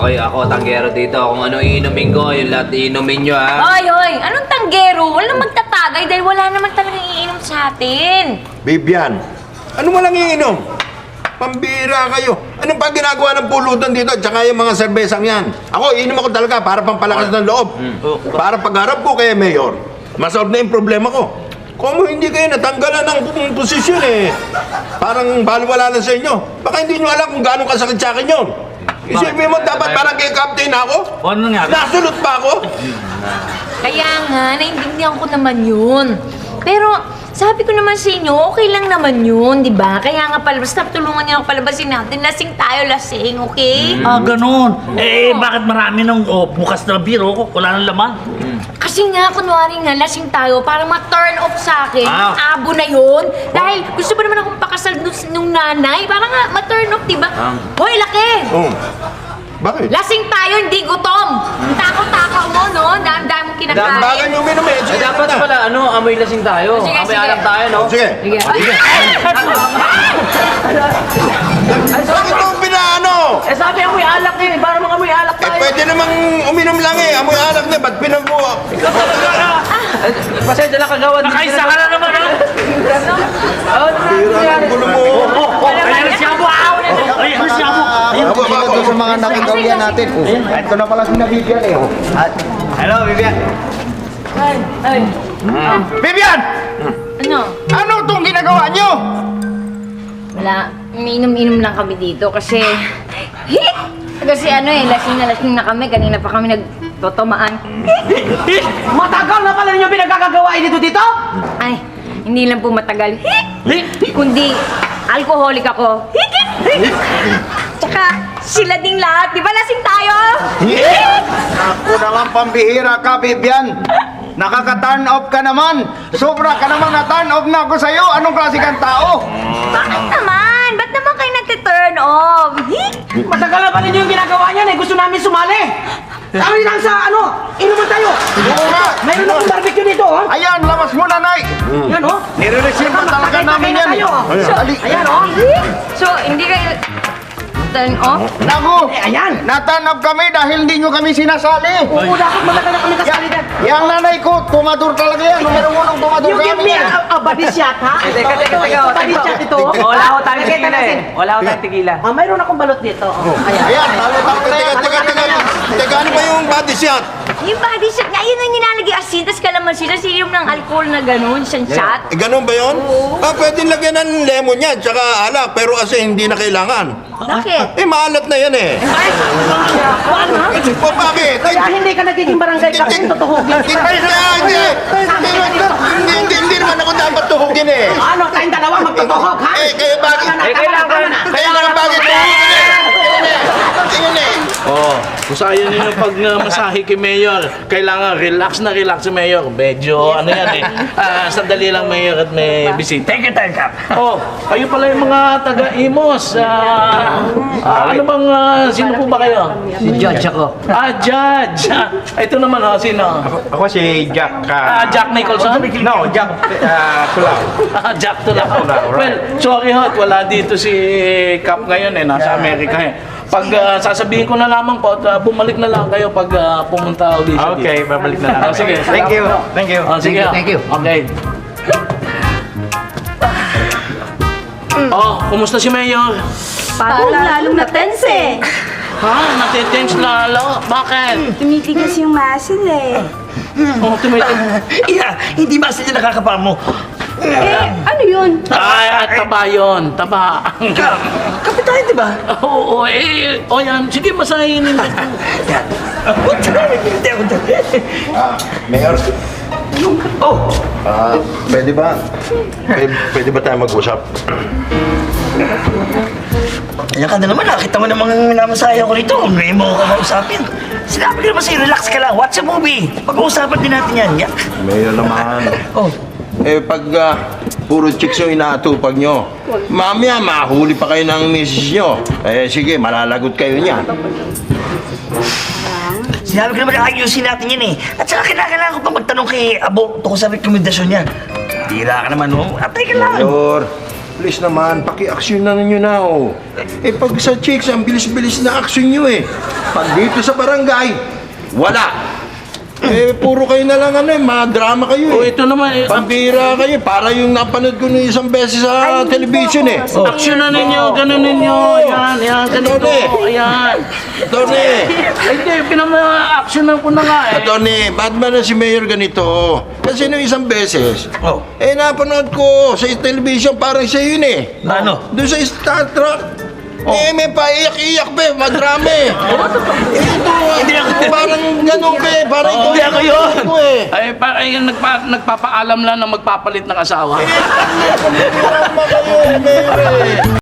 Okay, ako tanggero dito. Kung ano iinumin ko, yung lahat iinumin nyo, ha? Oy! Anong tanggero? Walang magtatagay dahil wala naman talagang iinom sa atin. Bibian, ano mo lang iinom? Pambira kayo. Anong pa ginagawa ng pulutan dito? Tsaka yung mga serbesang yan. Ako, iinom ako talaga para pampalakas ng loob. Para pagharap ko kay Mayor, masolve na yung problema ko. Kung hindi kayo natanggalan ng posisyon parang baliwala na sa inyo. Baka hindi nyo alam kung gaano kasakit sa akin yun. Isipin mo, dapat parang kay captain ako? Ano nangyari? Nasulot pa ako? Kaya nga, naiintindihan ko naman yun. Pero, sabi ko naman sa inyo, okay lang naman yun, di ba? Kaya nga pala, basta tulungan niyo ako palabasin natin. Lasing tayo, lasing, okay? Ganun. Bakit marami ng bukas na biro ko? Wala nang laman. Kasi nga, kunwari nga, lasing tayo para ma-turn off sa akin. Yung abo na yun. Dahil gusto ba naman akong pakasal nung nanay? Para nga, ma-turn off, di ba? Hoy, laki! Bakit? Lasing tayo, hindi gutom! Takaw-takaw mo, no? Dami-dami mong kinakain. Dambagan yung minum eh. Sige, Dapat na. pala, amoy lasing tayo. Sige, Amoy sige. alam tayo, no? Sige. Sige. Bakit mo pinaano? Sabi amoy alak eh. Para mga amoy alak Pwede namang uminom lang amoy alak na. Ba't pinagbuha? Pasensya lang kagawan. Nakaisa ka na naman, ha? Tira ng gulo mo. Ayan na siya mo! Ayan na siya mo! Ito sa mga nakagawian natin. Ito na pala si Bibian eh. Hello, Bibian. Ay, Bibian! ano? Ano itong ginagawa nyo? Wala. Umiinom-inom lang kami dito kasi... Kasi lasing na kami. Kanina pa kami nagtotomaan. Matagal na pala ninyo pinagkakagawain dito? Ay, hindi lang po matagal. Kundi, alcoholic ako. Tsaka, sila ding lahat. Di ba lasing tayo? Ako naman pambihira ka, Bibian. Nakaka-turn off ka naman. Sobra ka naman na-turn off na ako sa'yo. Anong klase kang tao? Bakit naman? Ba't naman kayo nagte-turn off? Matagal na pala ninyo yung ginagawa niyan gusto namin sumali. Kami lang sa inuman tayo. Oo nga. Mayroon akong barbecue dito, Ayan, labas mo, nanay. Yan, Nire-receive mo talaga namin yan. Dali. Ayan, So, hindi kayo turn off? Naku, ayan. na-turn off kami dahil hindi nyo kami sinasali. Oo, dapat matagal na kami kasali dyan. Yang nanay ko, tumatur talaga yan. Numero 1 ang tumatur You sa give amin me yan. a body shot, ha? Teka. Body shot ito. Wala ko tayong tequila eh. Wala ko tayong tequila. Mayroon akong balot dito. Ayan. Ayan, talo-talo na yan. Teka, ano ba yung body shot? Yung body shot nga, yun ang nilalagay asin, tas kalamansi, tas inom ng alcohol na gano'n, siyang shot. Ganun ba yun? Pwede lagyan ng lemon yan, tsaka alak, pero kasi hindi na kailangan. Bakit? Maalat na yan eh. Bakit? Kaya hindi ka nagiging barangay captain, tutuhugin. Hindi naman ako dapat tuhugin eh. Ano, tayong dalawa magtutuhog, ha? Kaya bakit? Kaya naman bakit tuhugin eh? Tingin eh. Kung sa'yo ninyo pag masahe kay Mayor, kailangan relax na relax si Mayor. Medyo yan eh. Sandali lang, Mayor, at may bisita. Teka. Kayo pala yung mga taga-Imos. Ano bang, sino po ba kayo? Si Judge ako. Judge. Ito naman, sino? Ako si Jack. Jack Nicholson? No, Jack Tulaw. Jack Tulaw. Well, sorry ho, wala dito si Cap ngayon nasa Amerika eh. Pag sasabihin ko na lamang po, at bumalik na lang kayo pag pumunta ulit siya dito. Okay, babalik na lang. Sige. Thank you. Sige. Thank you. Okay. Kumusta si Mayor? Lalong na tense eh. Natitense lalo. Bakit? Tumitigas yung muscle eh. Hindi ba sila nakakapa mo? Ano yun? Taba yun. Taba. Kapit tayo, di ba? Oo, yan. Sige, masahin nila. Mayor. Pwede ba? Pwede ba tayo mag-usap? Ayan ka na naman, nakita mo namang namasahe ako rito. Ngayon mo ako kausapin. Sinabi ko naman sa'yo, relax ka lang. Watch a movie. Pag-uusapan din natin yan. Yak. Mayor naman. Pag puro chicks yung inaatupag nyo, mamaya mahuli pa kayo ng misis nyo. Sige, malalagot kayo niyan. Sinabi ko naman na ayusin natin yan eh. At saka kailangan ko pa magtanong kay Abo tungkol sa rekomendasyon niya. Tira ka naman, no? Atay ka lang. Mayor, Please naman, paki-action na ninyo na, oh. Eh, pag sa chicks, ang bilis-bilis na action nyo, eh. Pag dito sa barangay, wala. Eh, puro kayo na lang, madrama kayo, Oh, eh. ito naman, Pambira kayo, para yung napanood ko ng isang beses sa television, eh. action na ninyo, ganun ninyo. Yan, ganito. Ayan. Tony, Hindi, pinama-actionan ko na nga eh. Tony, ba't ba na si Mayor ganito? Kasi nung isang beses, Oh. eh, napanood ko sa television, parang siya yun, eh. Ano? Doon sa Star Trek. Eh, may paiyak-iyak pa, madrama eh. Hindi ako. Parang ganun pa eh, parang ikaw Hindi ako yun. ko eh. Ay, nagpapaalam lang na magpapalit ng asawa. Drama kayo, Mayor eh.